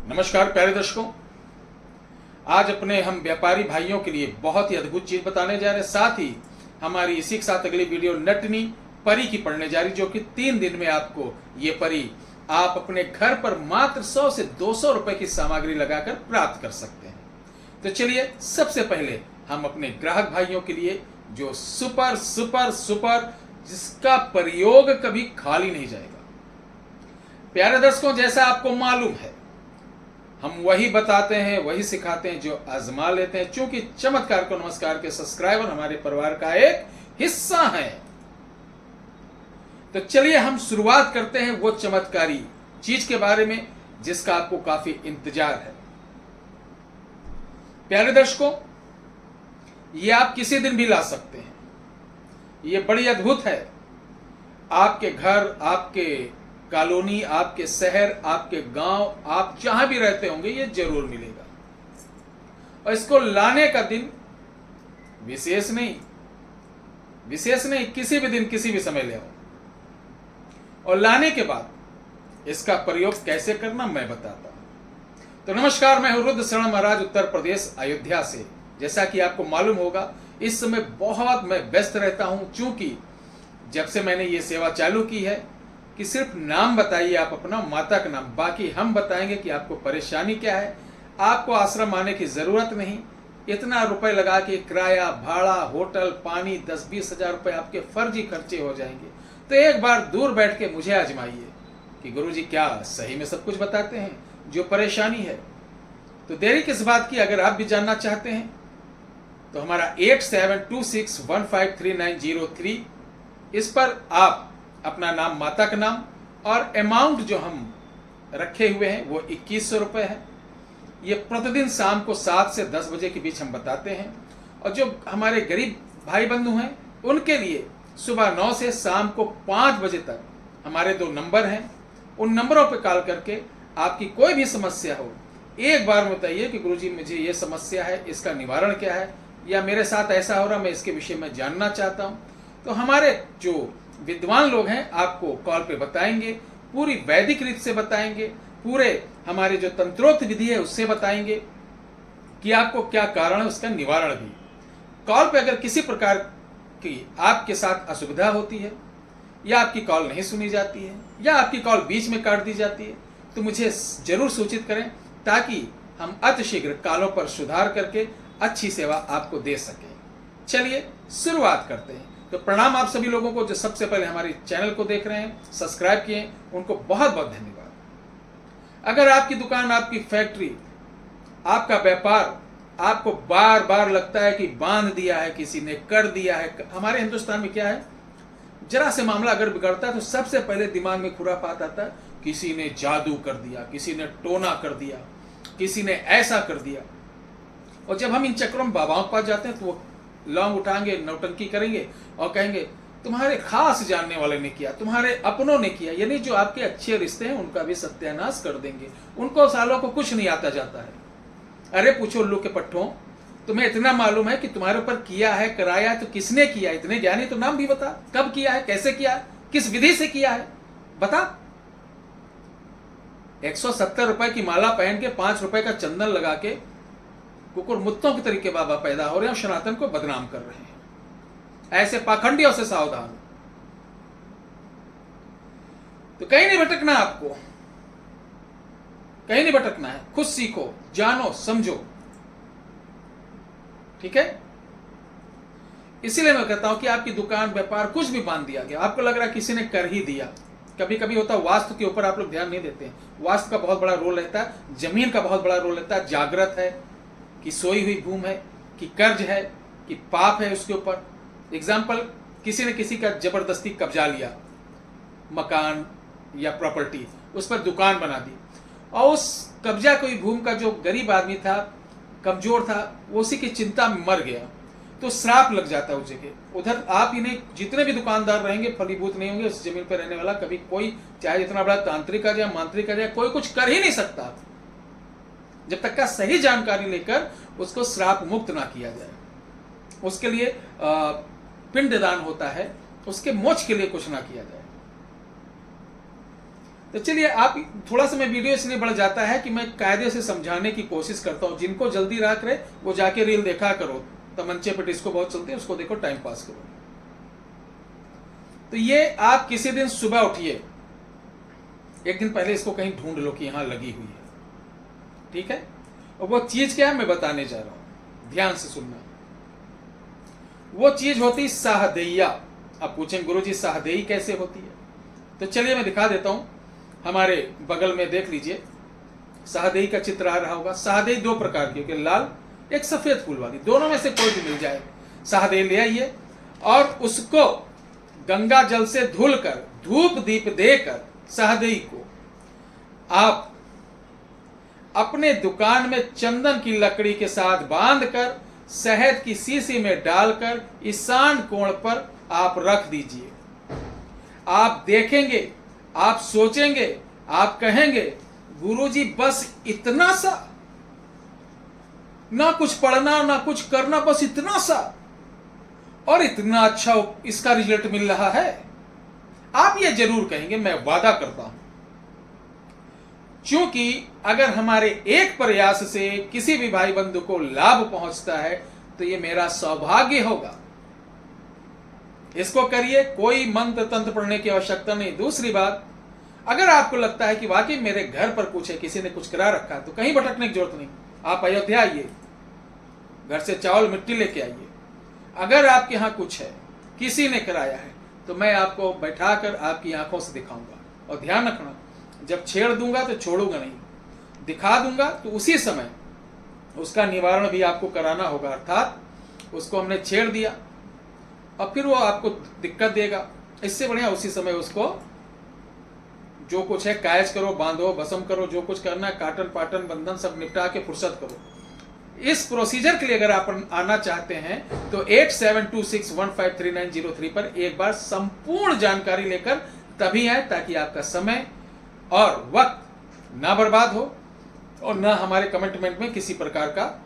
नमस्कार प्यारे दर्शकों, आज अपने हम व्यापारी भाइयों के लिए बहुत ही अद्भुत चीज बताने जा रहे हैं। साथ ही हमारी इसी के साथ अगली वीडियो नटनी परी की पढ़ने जा रही, जो कि 3 दिन में आपको ये परी आप अपने घर पर मात्र 100 से 200 रुपए की सामग्री लगाकर प्राप्त कर सकते हैं। तो चलिए, सबसे पहले हम अपने ग्राहक भाइयों के लिए जो सुपर सुपर सुपर जिसका प्रयोग कभी खाली नहीं जाएगा। प्यारे दर्शकों, जैसा आपको मालूम है, हम वही बताते हैं, वही सिखाते हैं जो आजमा लेते हैं। क्योंकि चमत्कार को नमस्कार के सब्सक्राइबर हमारे परिवार का एक हिस्सा हैं। तो चलिए हम शुरुआत करते हैं वो चमत्कारी चीज के बारे में जिसका आपको काफी इंतजार है। प्यारे दर्शकों, ये आप किसी दिन भी ला सकते हैं। ये बड़ी अद्भुत है। आपके घर, आपके कॉलोनी, आपके शहर, आपके गांव, आप जहां भी रहते होंगे ये जरूर मिलेगा। और इसको लाने का दिन विशेष नहीं, किसी भी दिन किसी भी समय ले आओ। और लाने के बाद इसका प्रयोग कैसे करना मैं बताता हूं। तो नमस्कार, मैं हूं रुद्र शरण महाराज, उत्तर प्रदेश अयोध्या से। जैसा कि आपको मालूम होगा, इस समय बहुत मैं व्यस्त रहता हूं, क्योंकि जब से मैंने ये सेवा चालू की है कि सिर्फ नाम बताइए आप अपना, माता का नाम, बाकी हम बताएंगे कि आपको परेशानी क्या है। आपको आश्रम आने की जरूरत नहीं। इतना रुपए लगा के किराया, भाड़ा, होटल, पानी, 10-20 हजार रुपए आपके फर्जी खर्चे हो जाएंगे। तो एक बार दूर बैठ के मुझे आजमाइए कि गुरुजी क्या सही में सब कुछ बताते हैं जो परेशानी है। तो देरी किस बात की, अगर आप भी जानना चाहते हैं तो हमारा 8726153903 इस पर आप अपना नाम, माता का नाम और अमाउंट जो हम रखे हुए हैं वो 2100 रुपये है। ये प्रतिदिन शाम को 7 से 10 बजे के बीच हम बताते हैं। और जो हमारे गरीब भाई बंधु हैं उनके लिए सुबह 9 से शाम को 5 बजे तक हमारे 2 नंबर हैं। उन नंबरों पर कॉल करके आपकी कोई भी समस्या हो, एक बार बताइए कि गुरुजी मुझे ये समस्या है, इसका निवारण क्या है, या मेरे साथ ऐसा हो रहा, मैं इसके विषय में जानना चाहता हूँ। तो हमारे जो विद्वान लोग हैं आपको कॉल पे बताएंगे, पूरी वैदिक रीत से बताएंगे, पूरे हमारे जो तंत्रोक्त विधि है उससे बताएंगे कि आपको क्या कारण है, उसका निवारण भी। कॉल पे अगर किसी प्रकार की आपके साथ असुविधा होती है, या आपकी कॉल नहीं सुनी जाती है, या आपकी कॉल बीच में काट दी जाती है, तो मुझे जरूर सूचित करें, ताकि हम अतिशीघ्र कॉलों पर सुधार करके अच्छी सेवा आपको दे सकें। चलिए शुरुआत करते हैं। तो प्रणाम आप सभी लोगों को जो सबसे पहले हमारे चैनल को देख रहे हैं, सब्सक्राइब किए, उनको बहुत बहुत धन्यवाद। अगर आपकी दुकान, आपकी फैक्ट्री, आपका व्यापार आपको बार बार लगता है कि बांध दिया है, किसी ने कर दिया है। हमारे हिंदुस्तान में क्या है, जरा से मामला अगर बिगड़ता है तो सबसे पहले दिमाग में खुरापात आता है, किसी ने जादू कर दिया, किसी ने टोना कर दिया, किसी ने ऐसा कर दिया। और जब हम इन चक्रों में बाबाओं के पास जाते हैं तो वो लौंग उठाएंगे, नौटंकी करेंगे और कहेंगे तुम्हारे खास जानने वाले ने किया, तुम्हारे अपनों ने किया। यानी जो आपके अच्छे रिश्ते हैं उनका भी सत्यानाश कर देंगे। उनको सालों को कुछ नहीं आता जाता है। अरे पूछो उल्लू के पट्टों, तुम्हें इतना मालूम है कि तुम्हारे ऊपर किया है, कराया, तो किसने किया? इतने ज्ञानी तो नाम भी बता, कब किया है, कैसे किया है, किस विधि से किया है, बता। 170 रुपए की माला पहन के 5 रुपए का चंदन लगा के कुकुर मुत्तों के तरीके बाबा पैदा हो रहे हैं और सनातन को बदनाम कर रहे हैं। ऐसे पाखंडियों से सावधान। तो कहीं नहीं भटकना, आपको कहीं नहीं भटकना है। खुद सीखो, जानो, समझो, ठीक है। इसीलिए मैं कहता हूं कि आपकी दुकान, व्यापार कुछ भी बांध दिया गया, आपको लग रहा है किसी ने कर ही दिया। कभी कभी होता है वास्तु के ऊपर आप लोग ध्यान नहीं देते हैं। वास्तु का बहुत बड़ा रोल रहता है, जमीन का बहुत बड़ा रोल रहता है। जागृत है कि सोई हुई भूमि है, कि कर्ज है, कि पाप है उसके ऊपर। एग्जाम्पल, किसी ने किसी का जबरदस्ती कब्जा लिया, मकान या प्रॉपर्टी, उस पर दुकान बना दी, और उस कब्जा कोई भूमि का जो गरीब आदमी था, कमजोर था, वो उसी की चिंता में मर गया, तो श्राप लग जाता है उस जगह। उधर आप ही नहीं, जितने भी दुकानदार रहेंगे फलीभूत नहीं होंगे उस जमीन पर रहने वाला। कभी कोई, चाहे जितना बड़ा तांत्रिक आ जाए, मांत्रिक आ जाए, कोई कुछ कर ही नहीं सकता जब तक का सही जानकारी लेकर उसको श्राप मुक्त ना किया जाए। उसके लिए पिंडदान होता है, उसके मोक्ष के लिए कुछ ना किया जाए। तो चलिए, आप थोड़ा सा मैं वीडियो इसलिए बढ़ जाता है कि मैं कायदे से समझाने की कोशिश करता हूँ। जिनको जल्दी राख रहे वो जाके रील देखा करो, तमंचे पे डिस्को बहुत चलती है, उसको देखो, टाइम पास करो। तो ये आप किसी दिन सुबह उठिए, एक दिन पहले इसको कहीं ढूंढ लो कि यहां लगी हुई है, ठीक है। और वो चीज क्या है मैं बताने जा रहा हूं, ध्यान से सुनना। वो चीज होती सहदैया। आप पूछेंगे गुरुजी सहदेई कैसे होती है, तो चलिए मैं दिखा देता हूं। हमारे बगल में देख लीजिए, सहदेई का चित्र आ रहा होगा। सहदेई दो प्रकार की, लाल, एक सफेद फूल वाली, दोनों में से कोई भी मिल जाए। सहदेई ले आइए और उसको गंगा जल से धुलकर, धूप दीप देकर सहदेई को आप अपने दुकान में चंदन की लकड़ी के साथ बांधकर शहद की शीशी में डालकर ईशान कोण पर आप रख दीजिए। आप देखेंगे, आप सोचेंगे, आप कहेंगे गुरुजी बस इतना सा, ना कुछ पढ़ना ना कुछ करना, बस इतना सा, और इतना अच्छा इसका रिजल्ट मिल रहा है। आप ये जरूर कहेंगे, मैं वादा करता हूं। क्योंकि अगर हमारे एक प्रयास से किसी भी भाई बंधु को लाभ पहुंचता है तो ये मेरा सौभाग्य होगा। इसको करिए, कोई मंत्र तंत्र पढ़ने की आवश्यकता नहीं। दूसरी बात, अगर आपको लगता है कि वाकई मेरे घर पर कुछ है, किसी ने कुछ करा रखा है, तो कहीं भटकने की जरूरत नहीं। आप अयोध्या आइए, घर से चावल मिट्टी लेके आइए। अगर आपके यहां कुछ है, किसी ने कराया है, तो मैं आपको बैठाकर आपकी आंखों से दिखाऊंगा। और ध्यान रखना, जब छेड़ दूंगा तो छोड़ूंगा नहीं, दिखा दूंगा तो उसी समय उसका निवारण भी आपको कराना होगा। अर्थात उसको हमने छेड़ दिया और फिर वो आपको दिक्कत देगा, इससे बढ़िया उसी समय उसको जो कुछ है कायज करो, बांधो, भस्म करो, जो कुछ करना है, काटन पाटन बंधन सब निपटा के फुर्सत करो। इस प्रोसीजर के लिए अगर आप आना चाहते हैं तो 8726153903 पर एक बार संपूर्ण जानकारी लेकर तभी आए, ताकि आपका समय और वक्त ना बर्बाद हो और ना हमारे कमिटमेंट में किसी प्रकार का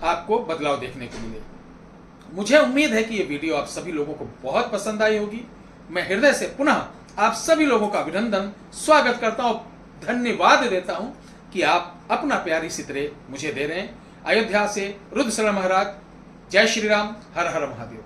आपको बदलाव देखने को मिले। मुझे उम्मीद है कि ये वीडियो आप सभी लोगों को बहुत पसंद आई होगी। मैं हृदय से पुनः आप सभी लोगों का अभिनंदन, स्वागत करता हूं, धन्यवाद देता हूं कि आप अपना प्यारी सितरे मुझे दे रहे हैं। अयोध्या से रुद्र शरण महाराज, जय श्री राम, हर हर महादेव।